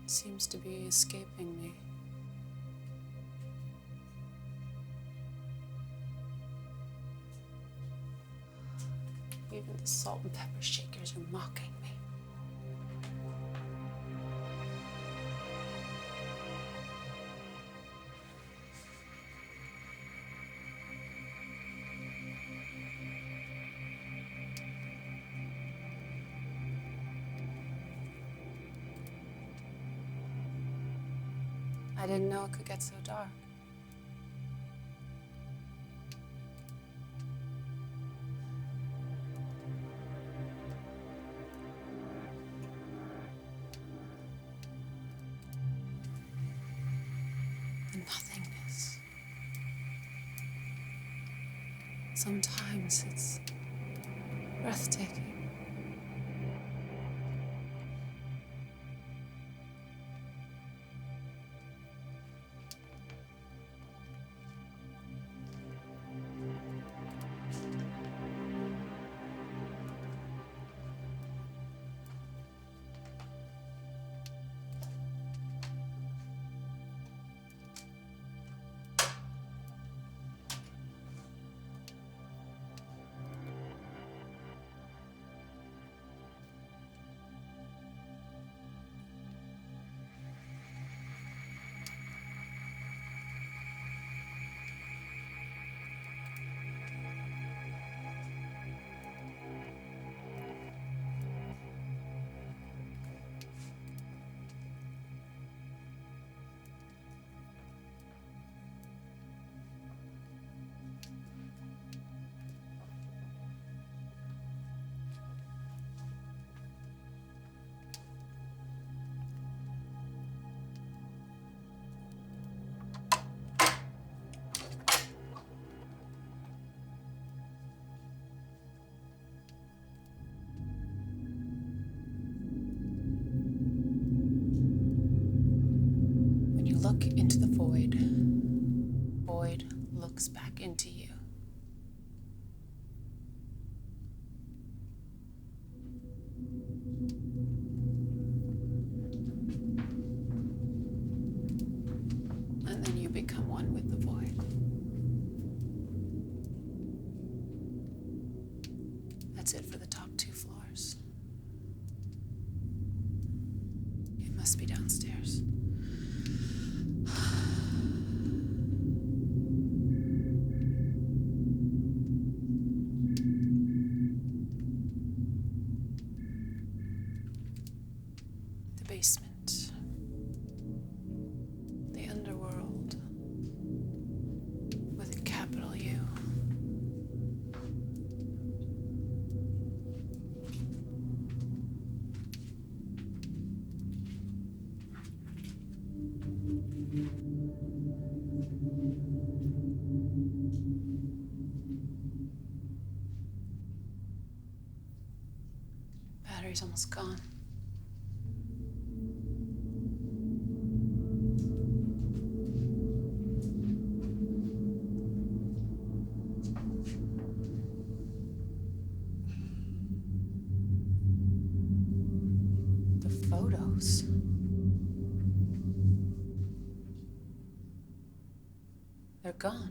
seems to be escaping me. Even the salt and pepper shakers are mocking me. I didn't know it could get so dark. The nothingness. Sometimes it's breathtaking. Look into the void. Void looks back into you. And then you become one with the void. That's it for the top 2 floors. It must be downstairs. Basement, the underworld, with a capital U. Battery's almost gone. Photos. They're gone.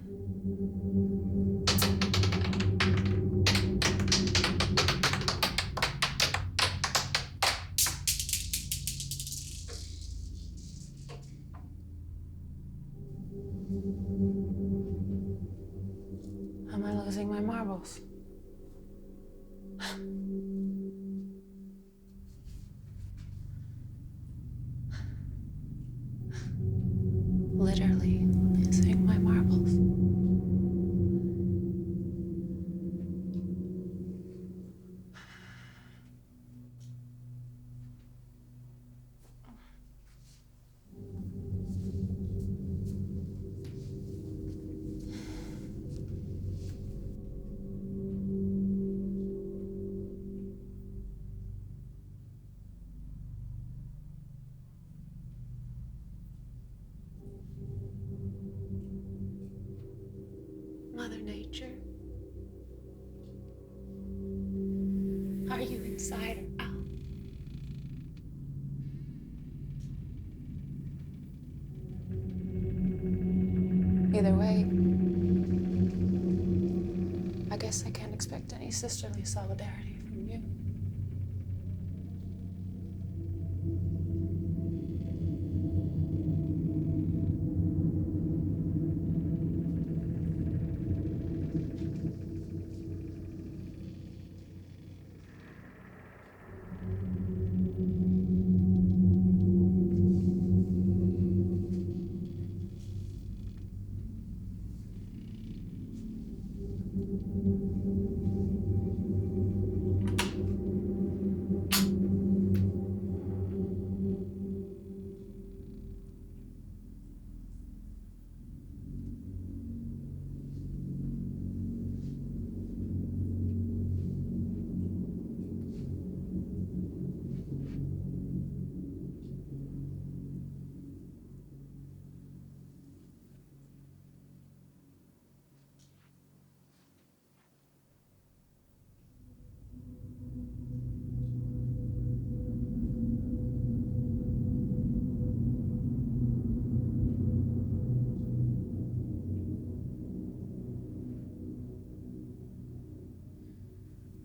losing my marbles. Literally losing my marbles. Mother Nature, are you inside or out? Either way, I guess I can't expect any sisterly solidarity from you.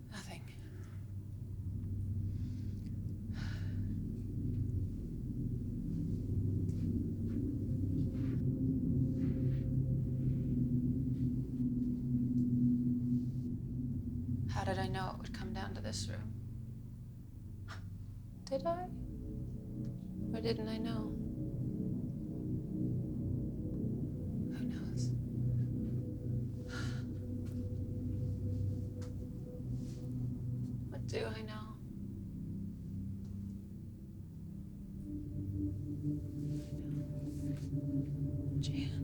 Nothing. How did I know it would come down to this room? Did I? Or didn't I know? Who knows? What do I know? Jan.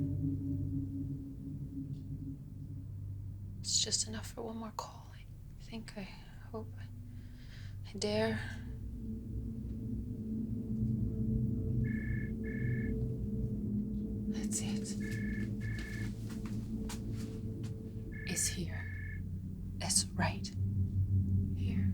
It's just enough for one more call. I think, I hope, I dare. That's it. It's here. It's right here.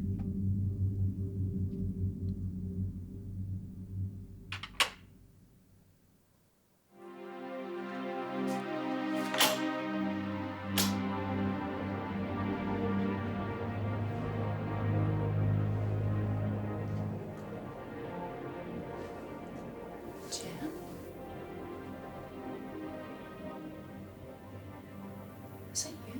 Jan? Is it you?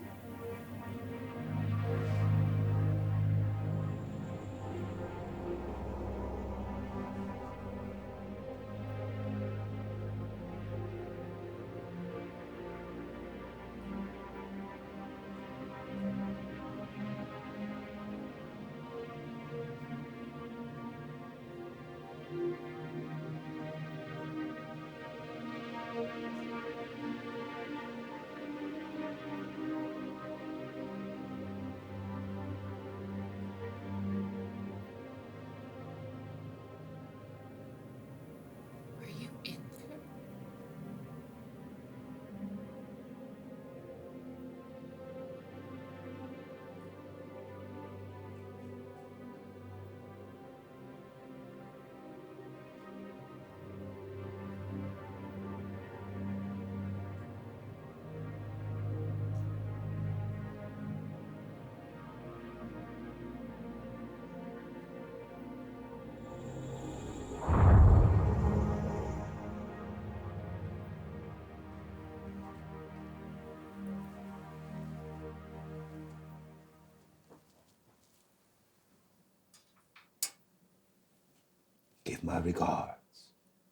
Give my regards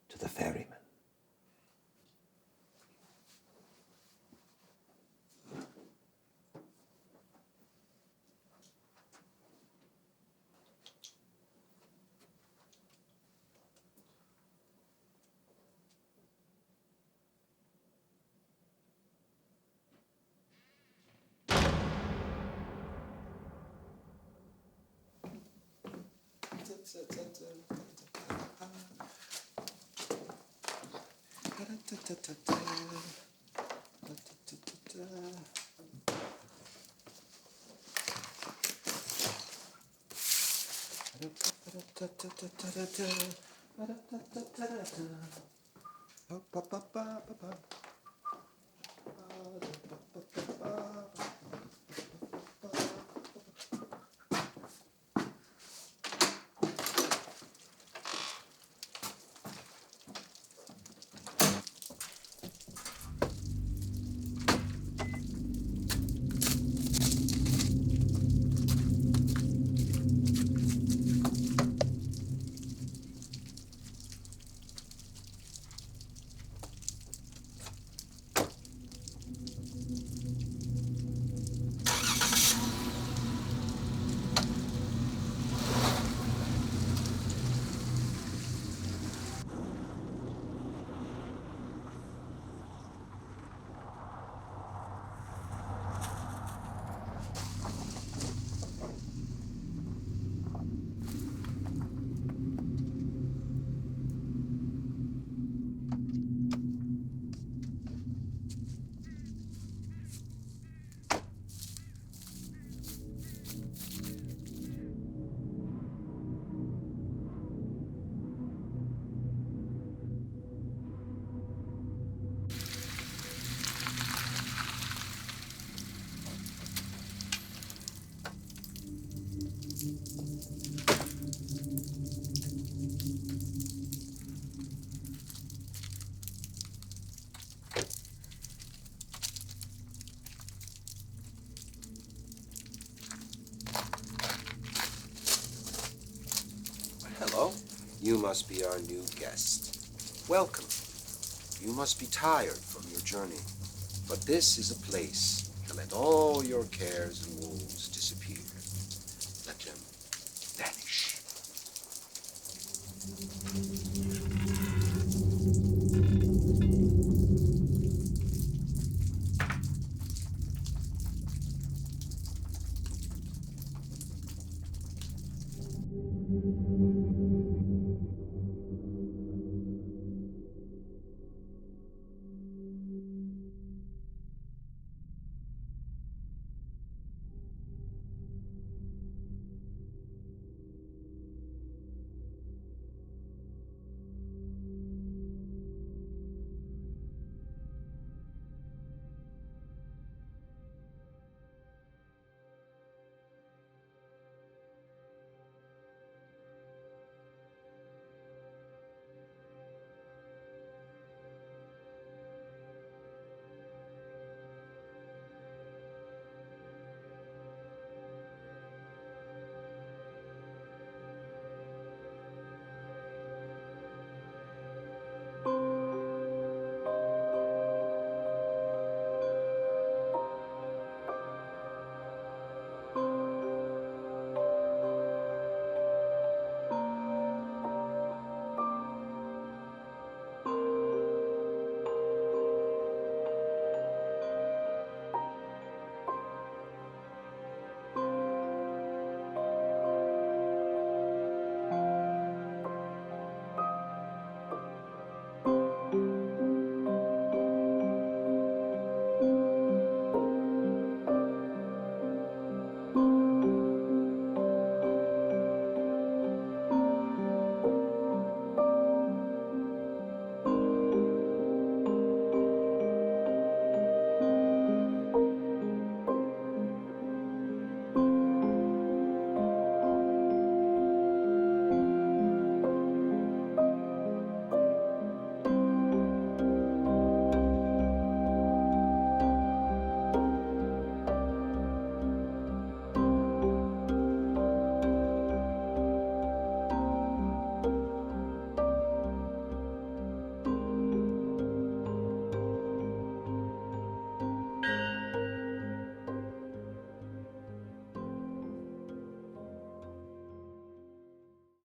to the ferryman. Hello. You must be our new guest. Welcome. You must be tired from your journey, but this is a place to let all your cares and woes disappear. Let them vanish.